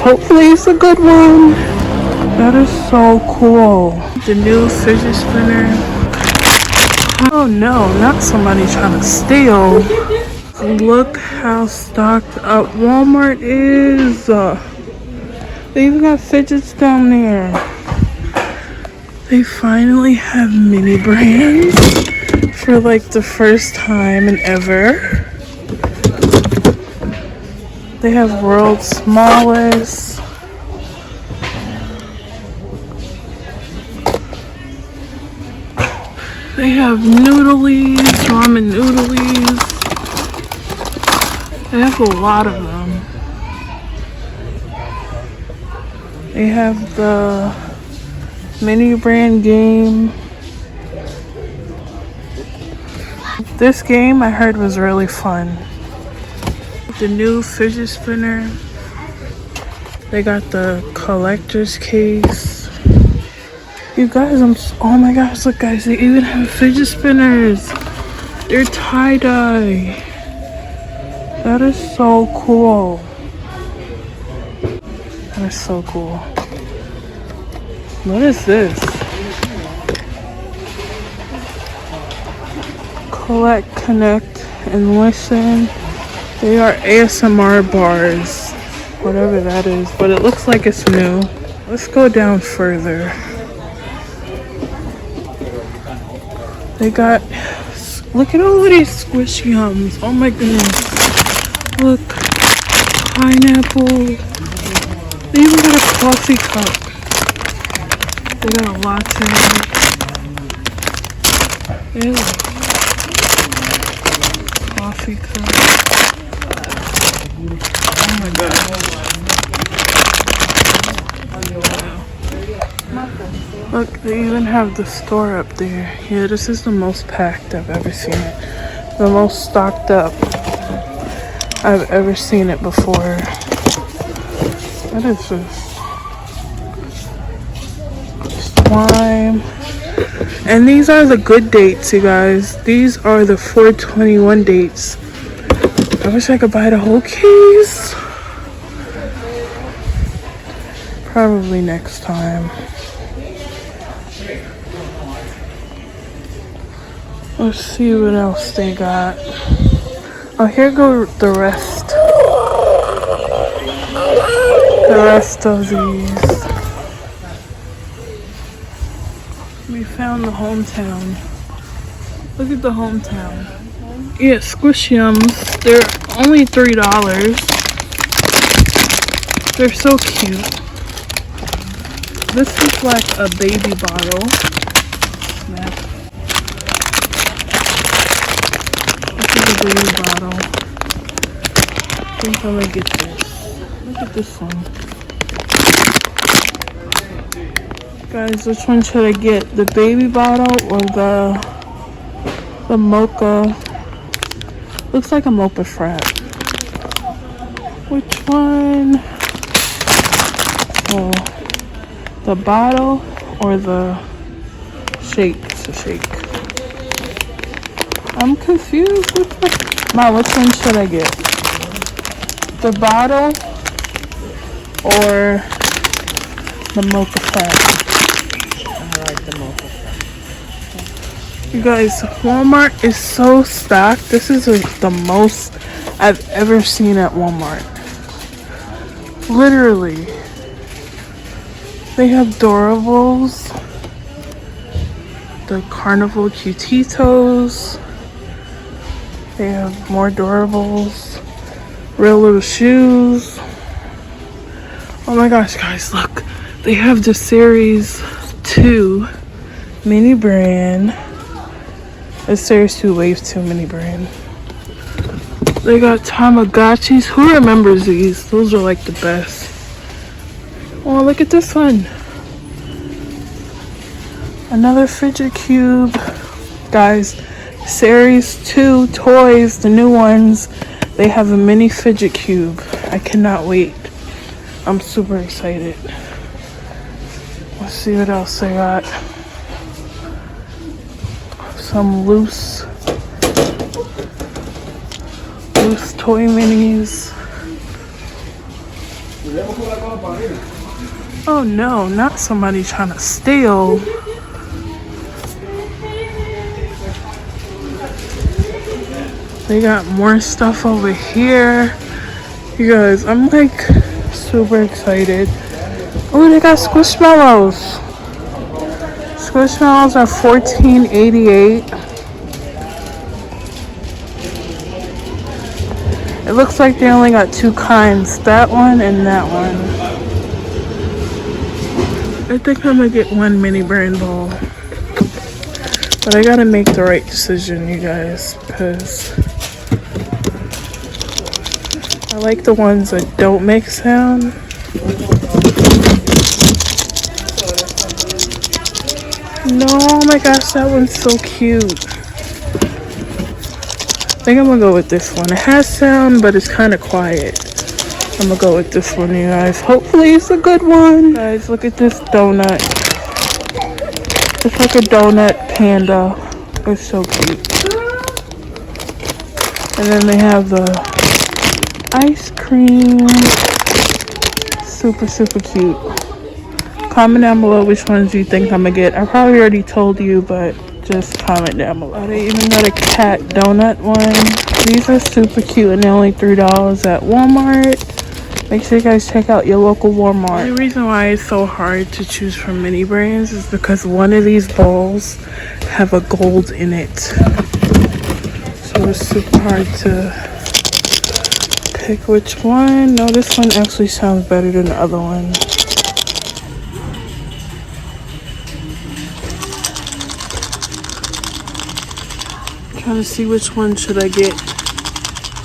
Hopefully it's a good one. That is so cool. The new fidget spinner. Oh no, not somebody trying to steal. Look how stocked up Walmart is. They even got fidgets down there. They finally have mini brands for like the first time in ever. They have world's smallest. They have noodlies, ramen noodlies. They have a lot of them. They have the mini brand game. This game I heard was really fun. The new fidget spinner. They got the collector's case. You guys, oh my gosh, look guys, they even have fidget spinners. They're tie-dye. That is so cool. That is so cool. What is this? Collect, connect, and listen. They are ASMR bars. Whatever that is, but it looks like it's new. Let's go down further. They got, look at all of these squish yums. Oh my goodness. Look, pineapple. They even got a coffee cup. They got a latte. Ew. Coffee cup. Oh my god. Look, they even have the store up there. Yeah, this is the most packed I've ever seen it. The most stocked up I've ever seen it before. What is this? Slime. And these are the good dates, you guys. These are the 4/21 dates. I wish I could buy the whole case. Probably next time. Let's see what else they got. Oh, here go the rest. The rest of these. We found the hometown. Look at the hometown. Yeah, Squish Yums. They're only $3. They're so cute. This is like a baby bottle. Snap. This is a baby bottle. I think I'm gonna get this. Look at this one. Guys, which one should I get? The baby bottle or the mocha? Looks like a mocha frap. Which one? Oh, the bottle or the shake? It's a shake. I'm confused. Mom, which one should I get? The bottle or the mocha frap? You guys, Walmart is so stocked. This is the most I've ever seen at Walmart. Literally. They have Durables, the Carnival Cutitos. They have more Durables, Real Little Shoes. Oh my gosh, guys, look. They have the Series 2 mini brand. It's Series 2 Wave 2 mini brand. They got Tamagotchis. Who remembers these? Those are like the best. Oh, look at this one. Another fidget cube. Guys, Series 2 toys, the new ones. They have a mini fidget cube. I cannot wait. I'm super excited. Let's see what else they got. Some loose toy minis. Oh no, not somebody trying to steal. They got more stuff over here. You guys, I'm like super excited. Oh, they got Squishmallows. Squishmallows are $14.88. It looks like they only got two kinds, that one and that one. I think I'm gonna get one mini brand ball. But I gotta make the right decision, you guys, because I like the ones that don't make sound. No, oh my gosh, that one's so cute. I think I'm gonna go with this one. It has sound, but it's kind of quiet. I'm gonna go with this one, you guys. Hopefully it's a good one. Guys, look at this donut. It's like a donut panda. It's so cute. And then they have the ice cream. Super, super cute. Comment down below which ones you think I'm gonna get. I probably already told you, but just comment down below. They even got a cat donut one. These are super cute and they're only $3 at Walmart. Make sure you guys check out your local Walmart. The reason why it's so hard to choose from mini brands is because one of these balls have a gold in it. So it's super hard to pick which one. No, this one actually sounds better than the other one. Trying to see which one should I get.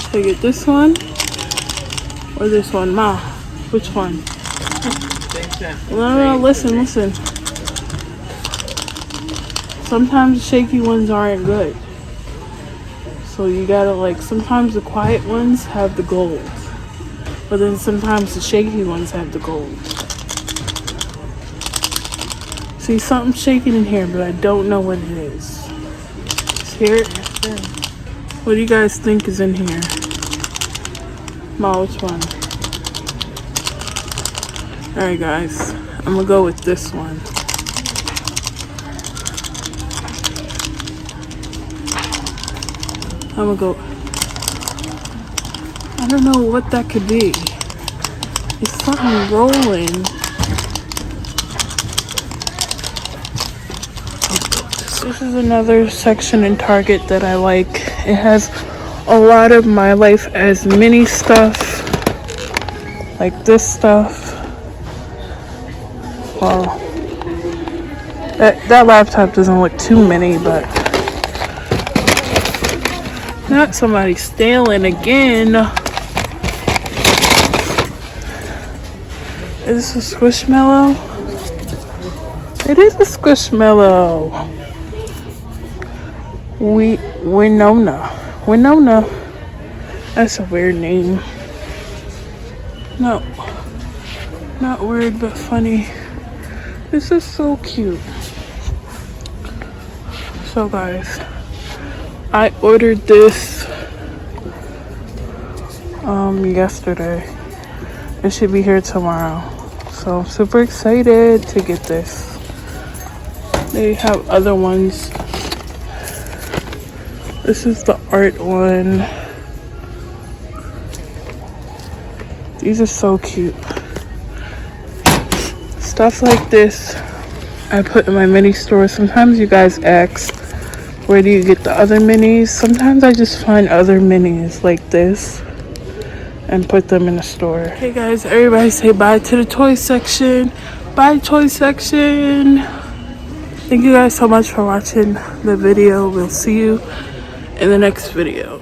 Should I get this one or this one? Ma, which one? No, listen. Sometimes the shaky ones aren't good. So you gotta sometimes the quiet ones have the gold. But then sometimes the shaky ones have the gold. See, something's shaking in here, but I don't know what it is. Here. What do you guys think is in here? Ma, which one? Alright guys, I'm gonna go with this one. I'm gonna go. I don't know what that could be. It's something rolling. This is another section in Target that I like. It has a lot of My Life as Mini stuff. Like this stuff. Well, that laptop doesn't look too mini, but not somebody stealing again. Is this a Squishmallow? It is a Squishmallow. Winona. That's a weird name. No, not weird, but funny. This is so cute. So guys, I ordered this yesterday. It should be here tomorrow. So I'm super excited to get this. They have other ones. This is the art one. These are so cute. Stuff like this I put in my mini store. Sometimes you guys ask, where do you get the other minis? Sometimes I just find other minis like this and put them in the store. Hey guys, everybody say bye to the toy section. Bye, toy section. Thank you guys so much for watching the video. We'll see you in the next video.